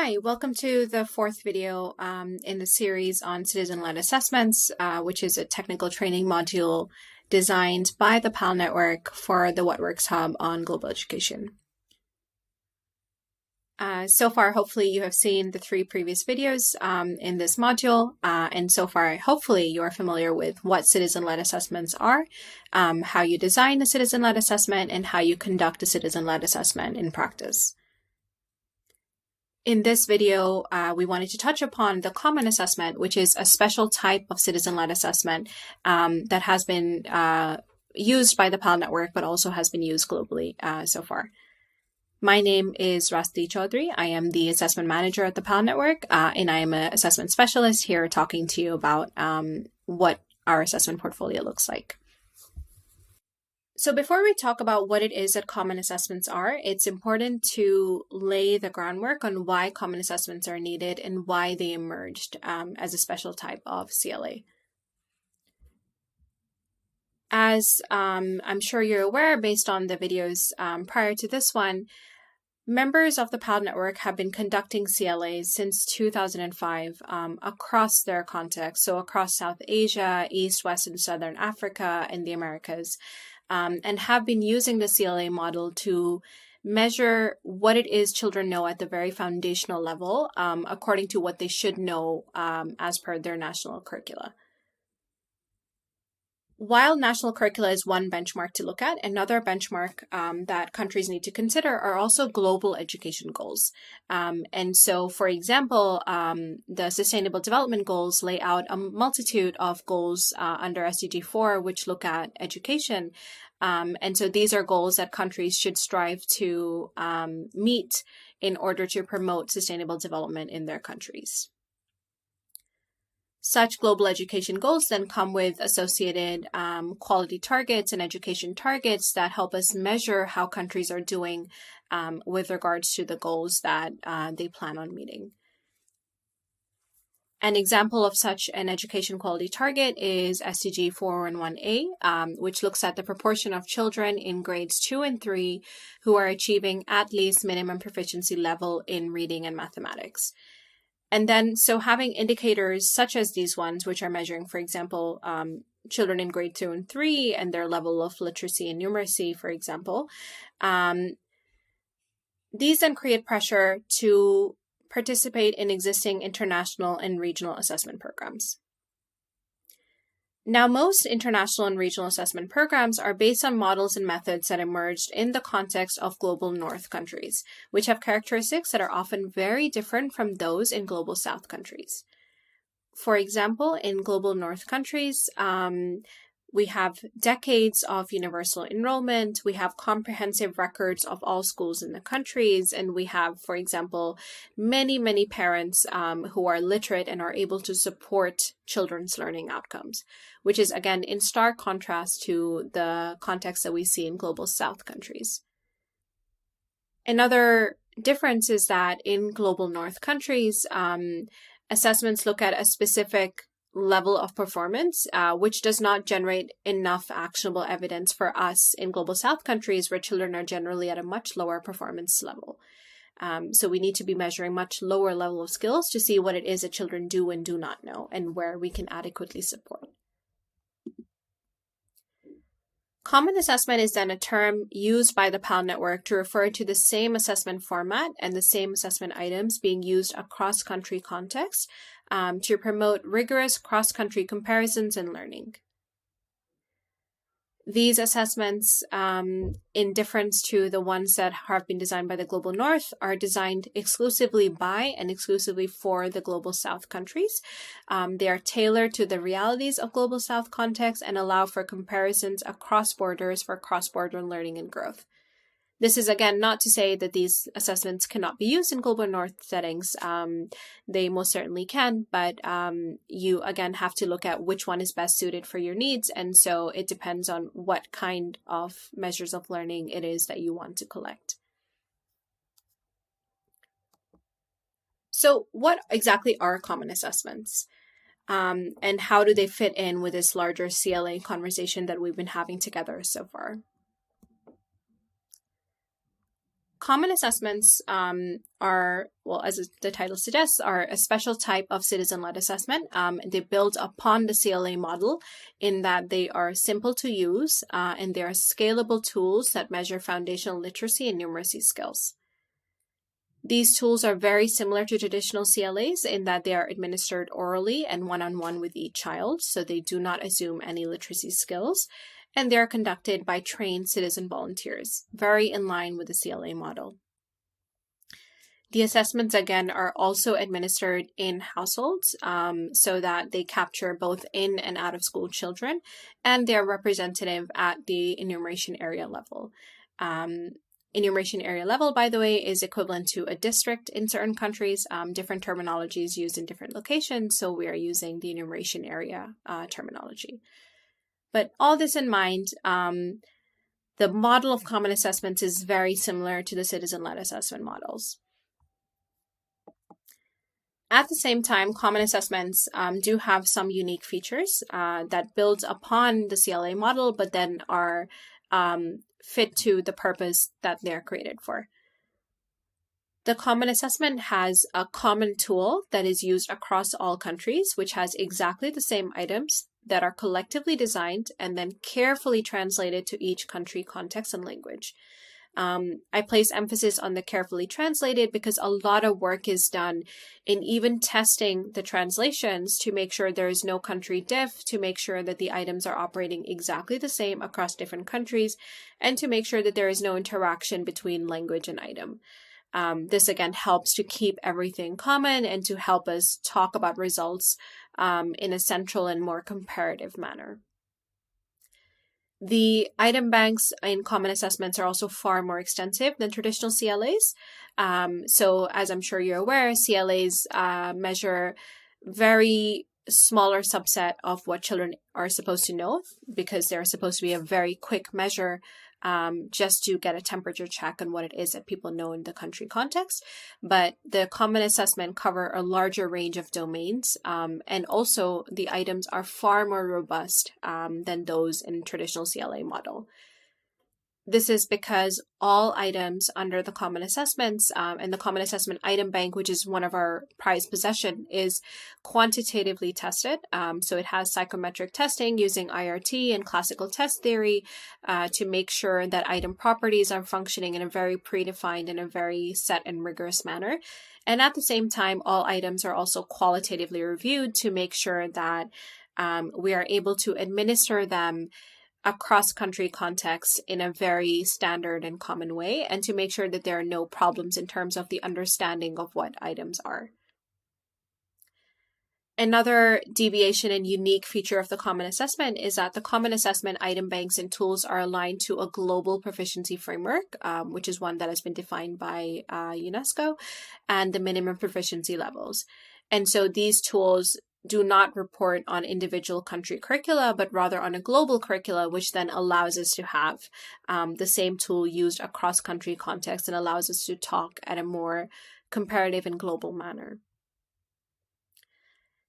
Hi, welcome to the fourth video in the series on citizen-led assessments, which is a technical training module designed by the PAL network for the What Works Hub on global education. So far, hopefully you have seen the three previous videos in this module, and so far, hopefully you are familiar with what citizen-led assessments are, how you design a citizen-led assessment, and how you conduct a citizen-led assessment in practice. In this video, we wanted to touch upon the common assessment, which is a special type of citizen-led assessment that has been used by the PAL network, but also has been used globally so far. My name is Rastee Chaudhry. I am the assessment manager at the PAL network, and I am an assessment specialist here talking to you about what our assessment portfolio looks like. So before we talk about what it is that common assessments are, it's important to lay the groundwork on why common assessments are needed and why they emerged as a special type of CLA. As I'm sure you're aware, based on the videos prior to this one, members of the PAL network have been conducting CLAs since 2005 across their context, so across South Asia, East, West, and Southern Africa, and the Americas. And have been using the CLA model to measure what it is children know at the very foundational level, according to what they should know as per their national curricula. While national curricula is one benchmark to look at, another benchmark that countries need to consider are also global education goals. And so, for example, the Sustainable Development Goals lay out a multitude of goals under SDG 4, which look at education. And so these are goals that countries should strive to meet in order to promote sustainable development in their countries. Such global education goals then come with associated quality targets and education targets that help us measure how countries are doing with regards to the goals that they plan on meeting. An example of such an education quality target is SDG 411A, which looks at the proportion of children in grades 2 and 3 who are achieving at least minimum proficiency level in reading and mathematics. And then, so having indicators such as these ones, which are measuring, for example, children in grade 2 and 3 and their level of literacy and numeracy, for example, these then create pressure to participate in existing international and regional assessment programs. Now, most international and regional assessment programs are based on models and methods that emerged in the context of global North countries, which have characteristics that are often very different from those in global South countries. For example, in global North countries, we have decades of universal enrollment, we have comprehensive records of all schools in the countries, and we have, for example, many parents who are literate and are able to support children's learning outcomes, which is, again, in stark contrast to the context that we see in global South countries. Another difference is that in global North countries, assessments look at a specific level of performance, which does not generate enough actionable evidence for us in global South countries where children are generally at a much lower performance level. So we need to be measuring much lower level of skills to see what it is that children do and do not know and where we can adequately support. Common assessment is then a term used by the PAL network to refer to the same assessment format and the same assessment items being used across country contexts to promote rigorous cross-country comparisons and learning. These assessments, in difference to the ones that have been designed by the Global North, are designed exclusively by and exclusively for the Global South countries. They are tailored to the realities of Global South context and allow for comparisons across borders for cross-border learning and growth. This is, again, not to say that these assessments cannot be used in Global North settings. They most certainly can, but you, again, have to look at which one is best suited for your needs. And so it depends on what kind of measures of learning it is that you want to collect. So what exactly are common assessments? And how do they fit in with this larger CLA conversation that we've been having together so far? Common assessments are, well, as the title suggests, are a special type of citizen-led assessment. They build upon the CLA model in that they are simple to use and they are scalable tools that measure foundational literacy and numeracy skills. These tools are very similar to traditional CLAs in that they are administered orally and one-on-one with each child, so they do not assume any literacy skills, and they are conducted by trained citizen volunteers, very in line with the CLA model. The assessments, again, are also administered in households so that they capture both in and out of school children, and they're representative at the enumeration area level. Enumeration area level, by the way, is equivalent to a district in certain countries. Different terminology is used in different locations, so we are using the enumeration area terminology. But all this in mind, the model of common assessments is very similar to the citizen-led assessment models. At the same time, common assessments do have some unique features that build upon the CLA model, but then are fit to the purpose that they're created for. The common assessment has a common tool that is used across all countries, which has exactly the same items that are collectively designed and then carefully translated to each country context and language. I place emphasis on the carefully translated because a lot of work is done in even testing the translations to make sure there is no country diff, to make sure that the items are operating exactly the same across different countries, and to make sure that there is no interaction between language and item. This again helps to keep everything common and to help us talk about results in a central and more comparative manner. The item banks in common assessments are also far more extensive than traditional CLAs. So as I'm sure you're aware, CLAs measure very smaller subset of what children are supposed to know because they're supposed to be a very quick measure just to get a temperature check on what it is that people know in the country context. But the common assessment cover a larger range of domains, and also the items are far more robust than those in traditional CLA model. This is because all items under the common assessments and the common assessment item bank, which is one of our prized possession, is quantitatively tested. So it has psychometric testing using IRT and classical test theory to make sure that item properties are functioning in a very predefined and a very set and rigorous manner. And at the same time, all items are also qualitatively reviewed to make sure that we are able to administer them across country contexts in a very standard and common way, and to make sure that there are no problems in terms of the understanding of what items are. Another deviation and unique feature of the common assessment is that the common assessment item banks and tools are aligned to a global proficiency framework, which is one that has been defined by UNESCO, and the minimum proficiency levels. And so these tools do not report on individual country curricula, but rather on a global curricula, which then allows us to have the same tool used across country context and allows us to talk at a more comparative and global manner.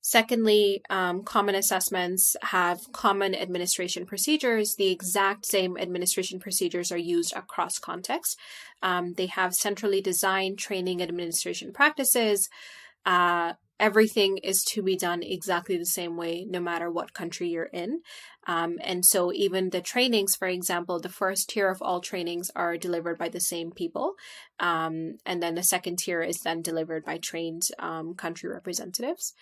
Secondly, common assessments have common administration procedures. The exact same administration procedures are used across contexts. They have centrally designed training and administration practices. Everything is to be done exactly the same way, no matter what country you're in. And so even the trainings, for example, the first tier of all trainings are delivered by the same people. And then the second tier is then delivered by trained country representatives.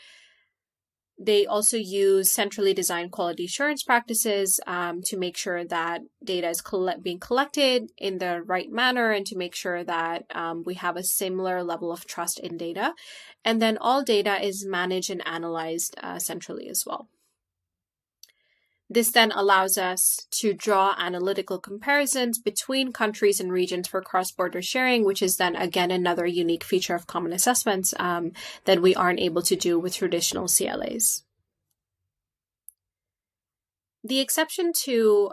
They also use centrally designed quality assurance practices to make sure that data is being collected in the right manner and to make sure that we have a similar level of trust in data. And then all data is managed and analyzed centrally as well. This then allows us to draw analytical comparisons between countries and regions for cross-border sharing, which is then, again, another unique feature of common assessments that we aren't able to do with traditional CLAs. The exception to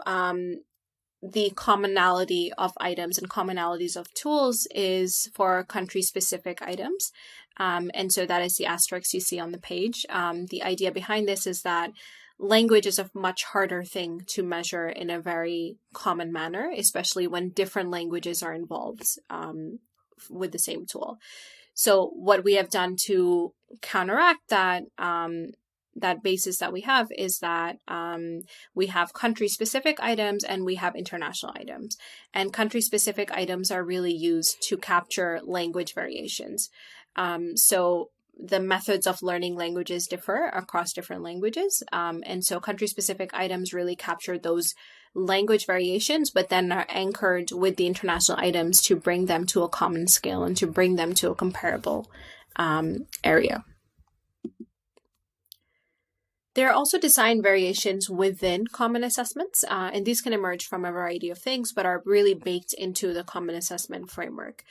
the commonality of items and commonalities of tools is for country-specific items. And so that is the asterisk you see on the page. The idea behind this is that language is a much harder thing to measure in a very common manner, especially when different languages are involved with the same tool. So what we have done to counteract that that basis that we have is that we have country-specific items and we have international items. And country-specific items are really used to capture language variations. So the methods of learning languages differ across different languages. And so country-specific items really capture those language variations, but then are anchored with the international items to bring them to a common scale and to bring them to a comparable area. There are also design variations within common assessments, and these can emerge from a variety of things, but are really baked into the common assessment framework.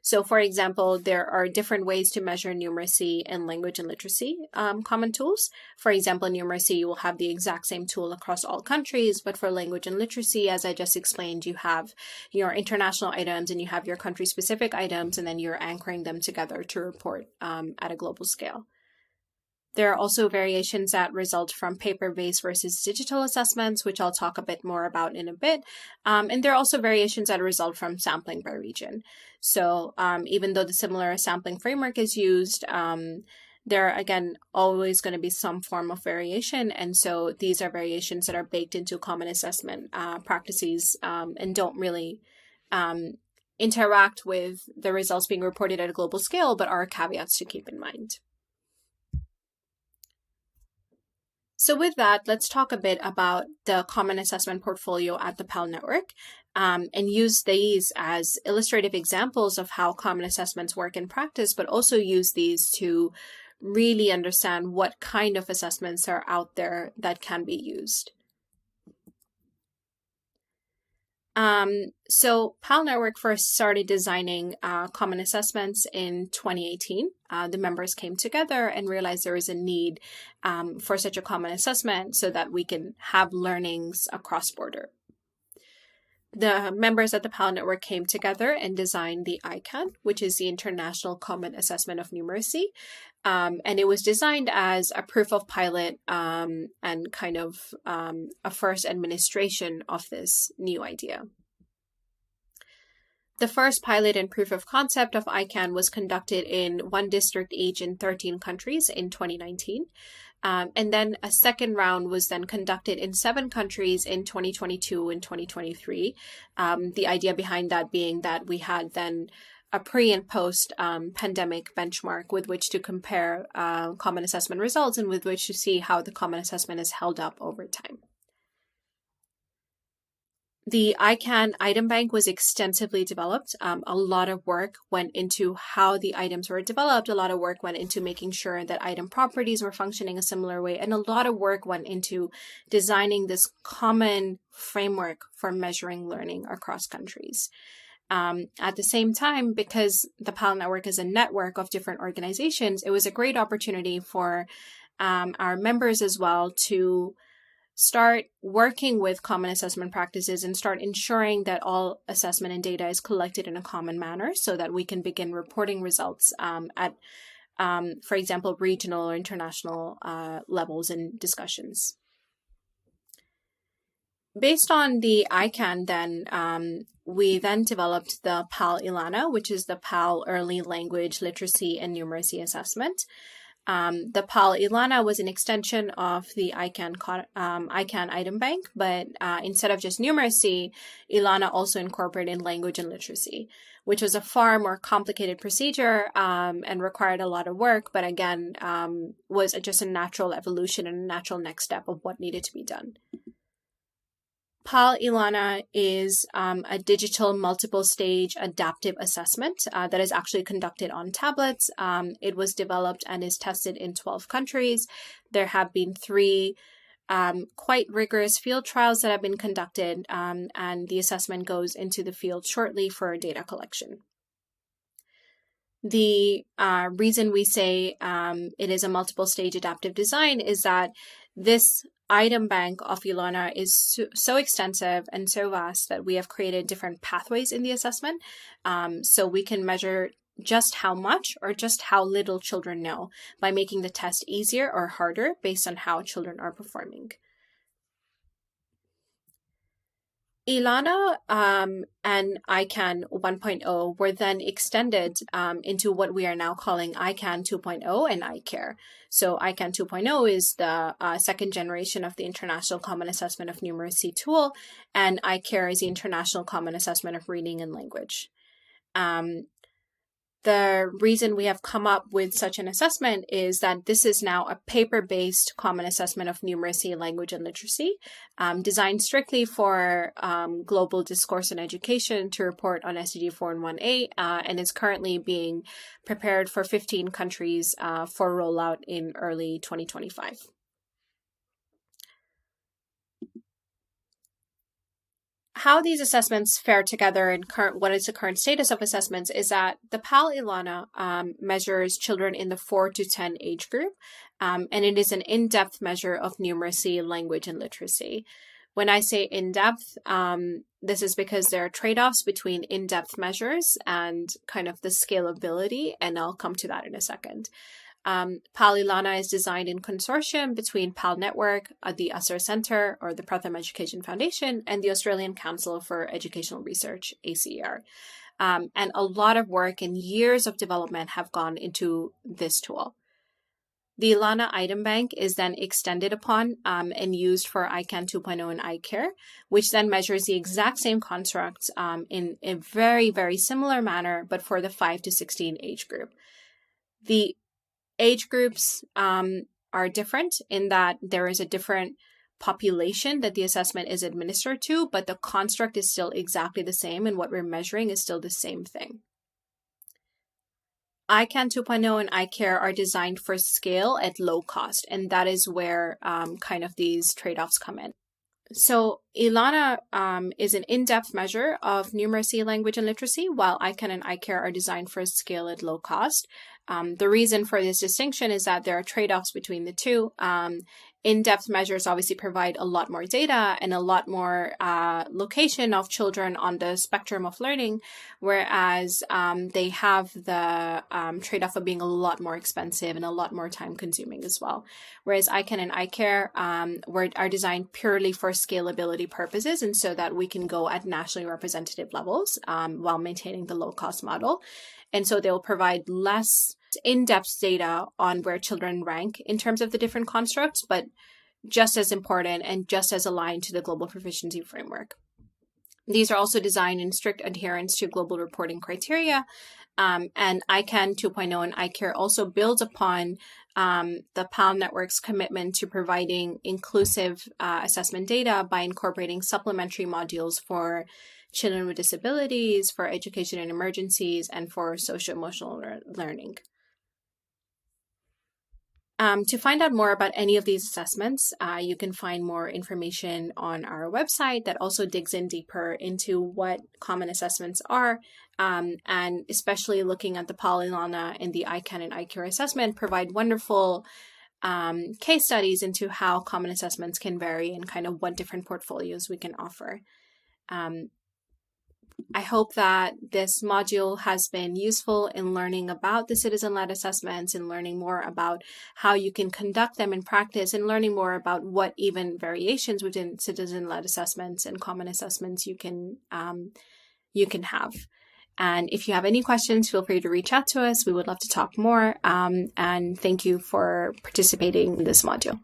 So, for example, there are different ways to measure numeracy and language and literacy common tools. For example, numeracy, you will have the exact same tool across all countries, but for language and literacy, as I just explained, you have your international items and you have your country-specific items, and then you're anchoring them together to report at a global scale. There are also variations that result from paper-based versus digital assessments, which I'll talk a bit more about in a bit. And there are also variations that result from sampling by region. So even though the similar sampling framework is used, there are, again, always going to be some form of variation. And so these are variations that are baked into common assessment practices and don't really interact with the results being reported at a global scale, but are caveats to keep in mind. So with that, let's talk a bit about the common assessment portfolio at the PAL network and use these as illustrative examples of how common assessments work in practice, but also use these to really understand what kind of assessments are out there that can be used. So PAL Network first started designing common assessments in 2018. The members came together and realized there was a need for such a common assessment so that we can have learnings across border. The members at the PAL Network came together and designed the ICANN, which is the International Common Assessment of Numeracy. And it was designed as a proof of pilot and kind of a first administration of this new idea. The first pilot and proof of concept of ICANN was conducted in one district each in 13 countries in 2019. And then a second round was then conducted in 7 countries in 2022 and 2023. The idea behind that being that we had then a pre and post pandemic benchmark with which to compare common assessment results and with which to see how the common assessment is held up over time. The ICANN item bank was extensively developed. A lot of work went into how the items were developed. A lot of work went into making sure that item properties were functioning a similar way. And a lot of work went into designing this common framework for measuring learning across countries. At the same time, because the PAL network is a network of different organizations, it was a great opportunity for our members as well to start working with common assessment practices and start ensuring that all assessment and data is collected in a common manner so that we can begin reporting results at, for example, regional or international levels and discussions. Based on the ICANN, then, we then developed the PAL ILANA, which is the PAL Early Language Literacy and Numeracy Assessment. The PAL ILANA was an extension of the ICANN item bank, but instead of just numeracy, ILANA also incorporated language and literacy, which was a far more complicated procedure and required a lot of work, but again, was just a natural evolution and a natural next step of what needed to be done. PAL ILANA is a digital multiple stage adaptive assessment that is actually conducted on tablets. It was developed and is tested in 12 countries. There have been 3 quite rigorous field trials that have been conducted, and the assessment goes into the field shortly for data collection. The reason we say it is a multiple stage adaptive design is that this item bank of ILANA is so extensive and so vast that we have created different pathways in the assessment. So we can measure just how much or just how little children know by making the test easier or harder based on how children are performing. ELANA and ICANN 1.0 were then extended into what we are now calling ICANN 2.0 and iCare. So ICANN 2.0 is the second generation of the International Common Assessment of Numeracy tool, and iCare is the International Common Assessment of Reading and Language. The reason we have come up with such an assessment is that this is now a paper-based common assessment of numeracy, language, and literacy, designed strictly for global discourse and education to report on SDG 4 and 1A, and is currently being prepared for 15 countries for rollout in early 2025. How these assessments fare together and what is the current status of assessments is that the PAL-ELANA measures children in the 4 to 10 age group, and it is an in-depth measure of numeracy, language, and literacy. When I say in-depth, this is because there are trade-offs between in-depth measures and kind of the scalability, and I'll come to that in a second. PAL-ELANA is designed in consortium between PAL Network, the Usher Center, or the Pratham Education Foundation, and the Australian Council for Educational Research, ACER. And a lot of work and years of development have gone into this tool. The ELANA item bank is then extended upon and used for ICANN 2.0 and iCare, which then measures the exact same constructs in a very, very similar manner, but for the 5 to 16 age group. The age groups are different in that there is a different population that the assessment is administered to, but the construct is still exactly the same, and what we're measuring is still the same thing. ICANN 2.0 and iCare are designed for scale at low cost, and that is where kind of these trade-offs come in. So ELANA is an in-depth measure of numeracy, language, and literacy, while ICANN and iCare are designed for scale at low cost. The reason for this distinction is that there are trade-offs between the two. In-depth measures obviously provide a lot more data and a lot more location of children on the spectrum of learning, whereas they have the trade-off of being a lot more expensive and a lot more time-consuming as well. Whereas ICANN and iCare are designed purely for scalability purposes, and so that we can go at nationally representative levels while maintaining the low-cost model. And so they'll provide less in-depth data on where children rank in terms of the different constructs, but just as important and just as aligned to the global proficiency framework. These are also designed in strict adherence to global reporting criteria, and ICANN 2.0 and iCare also builds upon the PAL network's commitment to providing inclusive assessment data by incorporating supplementary modules for children with disabilities, for education and emergencies, and for socio-emotional learning. To find out more about any of these assessments, you can find more information on our website that also digs in deeper into what common assessments are, and especially looking at the PAL-ELANA and the ICANN and iCare assessment provide wonderful case studies into how common assessments can vary and kind of what different portfolios we can offer. I hope that this module has been useful in learning about the citizen-led assessments and learning more about how you can conduct them in practice and learning more about what even variations within citizen-led assessments and common assessments you can have. And if you have any questions, feel free to reach out to us. We would love to talk more. And thank you for participating in this module.